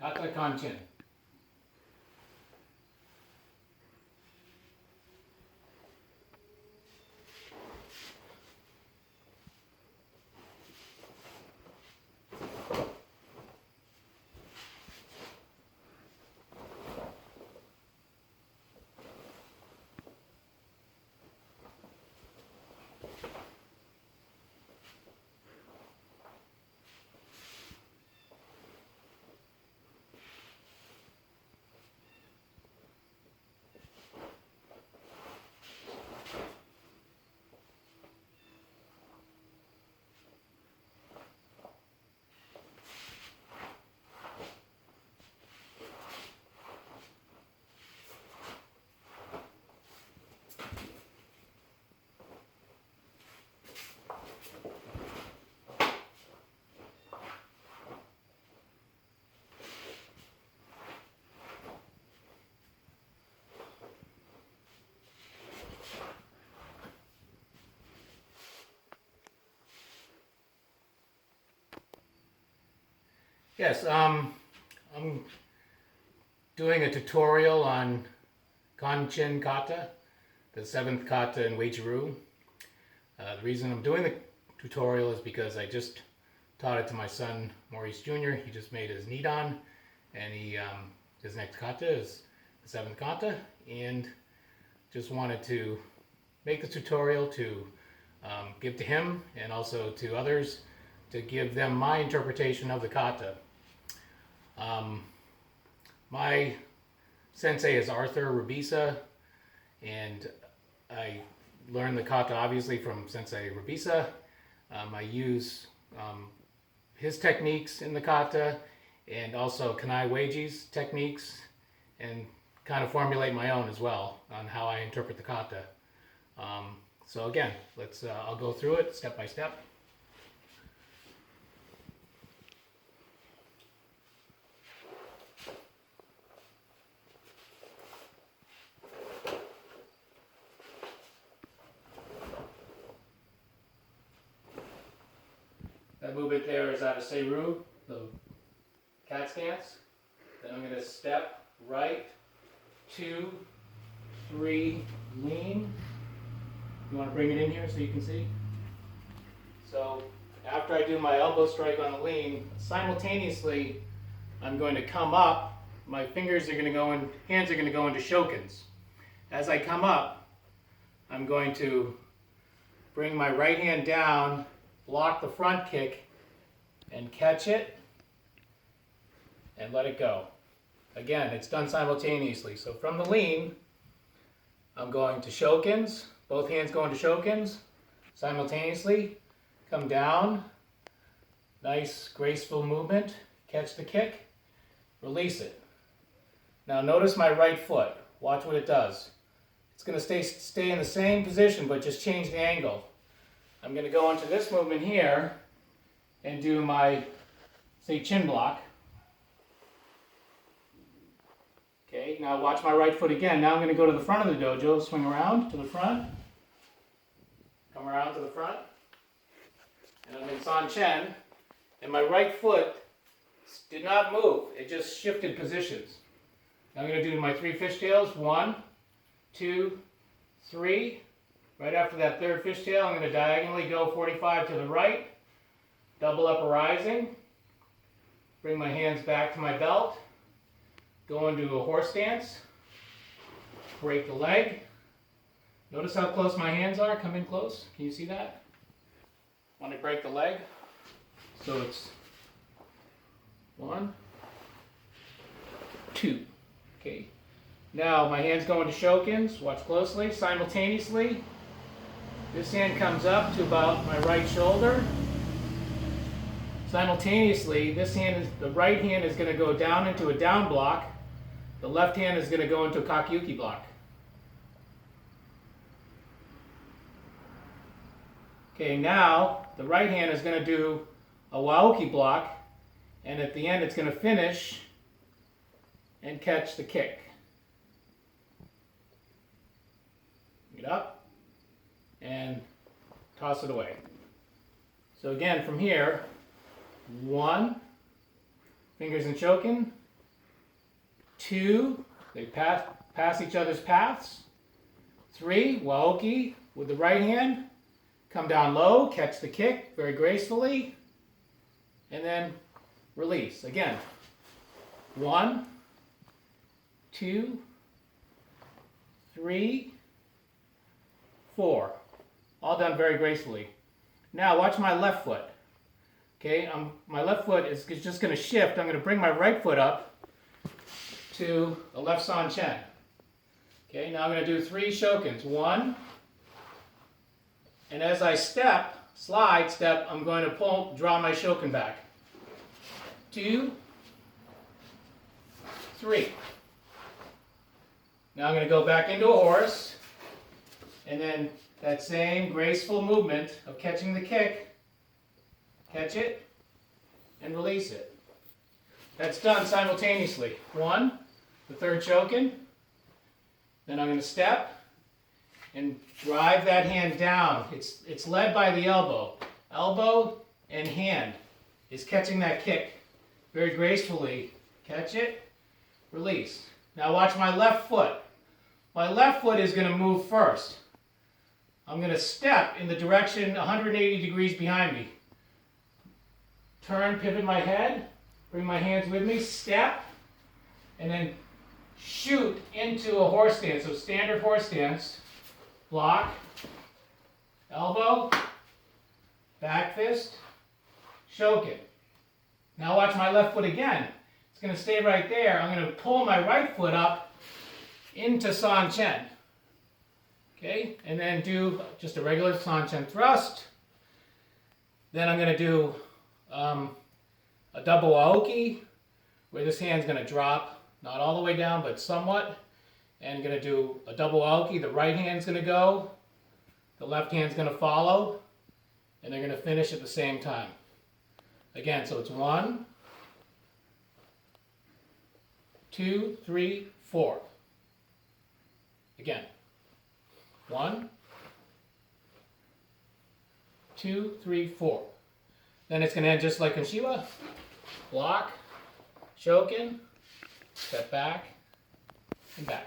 Kata Kanchin. Yes, I'm doing a tutorial on Kanchin Kata, the 7th kata in Uechi. The reason I'm doing the tutorial is because I just taught it to my son Maurice Jr. He just made his Nidan, and his next kata is the 7th kata, and just wanted to make the tutorial to give to him and also to others to give them my interpretation of the kata. My sensei is Arthur Rubisa, and I learned the kata obviously from Sensei Rubisa. I use his techniques in the kata and also Kanai Weiji's techniques, and kind of formulate my own as well on how I interpret the kata. So again, I'll go through it step by step. That movement there is out of Seiru, the cat stance. Then I'm going to step right, 2, 3, lean. You want to bring it in here so you can see? So after I do my elbow strike on the lean, simultaneously I'm going to come up. My fingers are going to go in, hands are going to go into shokens. As I come up, I'm going to bring my right hand down, block the front kick, and catch it, and let it go. Again, it's done simultaneously. So from the lean, I'm going to shokens, both hands go into shokens, simultaneously, come down, nice graceful movement, catch the kick, release it. Now notice my right foot, watch what it does. It's going to stay in the same position, but just change the angle. I'm going to go into this movement here and do my, say, chin block. Okay, now watch my right foot again. Now I'm going to go to the front of the dojo, swing around to the front, come around to the front, and I'm in Sanchen, and my right foot did not move. It just shifted positions. Now I'm going to do my 3 fishtails. 1, 2, 3. Right after that third fishtail, I'm going to diagonally go 45 to the right, double up a rising, bring my hands back to my belt, go into a horse stance, break the leg. Notice how close my hands are, come in close, can you see that? When I break the leg, so it's 1, 2, okay. Now my hands go into shokens, watch closely, simultaneously. This hand comes up to about my right shoulder. Simultaneously, the right hand is going to go down into a down block. The left hand is going to go into a kakiyuki block. Okay, now the right hand is going to do a waoki block, and at the end it's going to finish and catch the kick. Get up and toss it away. So again, from here, 1, fingers in choken, 2, they pass each other's paths. 3, Uechi with the right hand. Come down low, catch the kick very gracefully. And then release. Again. 1, 2, 3, 4. All done very gracefully. Now watch my left foot. Okay, my left foot is just going to shift. I'm going to bring my right foot up to the left Sanchen. Okay, now I'm going to do 3 shokens. 1, and as I step, I'm going to draw my shoken back. 2, 3. Now I'm going to go back into a horse, and then that same graceful movement of catching the kick. Catch it, and release it. That's done simultaneously. 1, the third shoken. Then I'm going to step and drive that hand down. It's led by the elbow. Elbow and hand is catching that kick very gracefully. Catch it, release. Now watch my left foot. My left foot is going to move first. I'm going to step in the direction 180 degrees behind me. Turn, pivot my head, bring my hands with me, step, and then shoot into a horse stance. So standard horse stance, block, elbow, back fist, shoken. Now watch my left foot again. It's going to stay right there. I'm going to pull my right foot up into Sanchen. Okay, and then do just a regular Sanchen thrust. Then I'm going to do a double Uechi, where this hand's going to drop, not all the way down, but somewhat. And I'm going to do a double Uechi. The right hand's going to go, the left hand's going to follow, and they're going to finish at the same time. Again, so it's 1, 2, 3, 4. Again. 1, 2, 3, 4. Then it's going to end just like Kanshiwa. Block, shoken, step back, and back.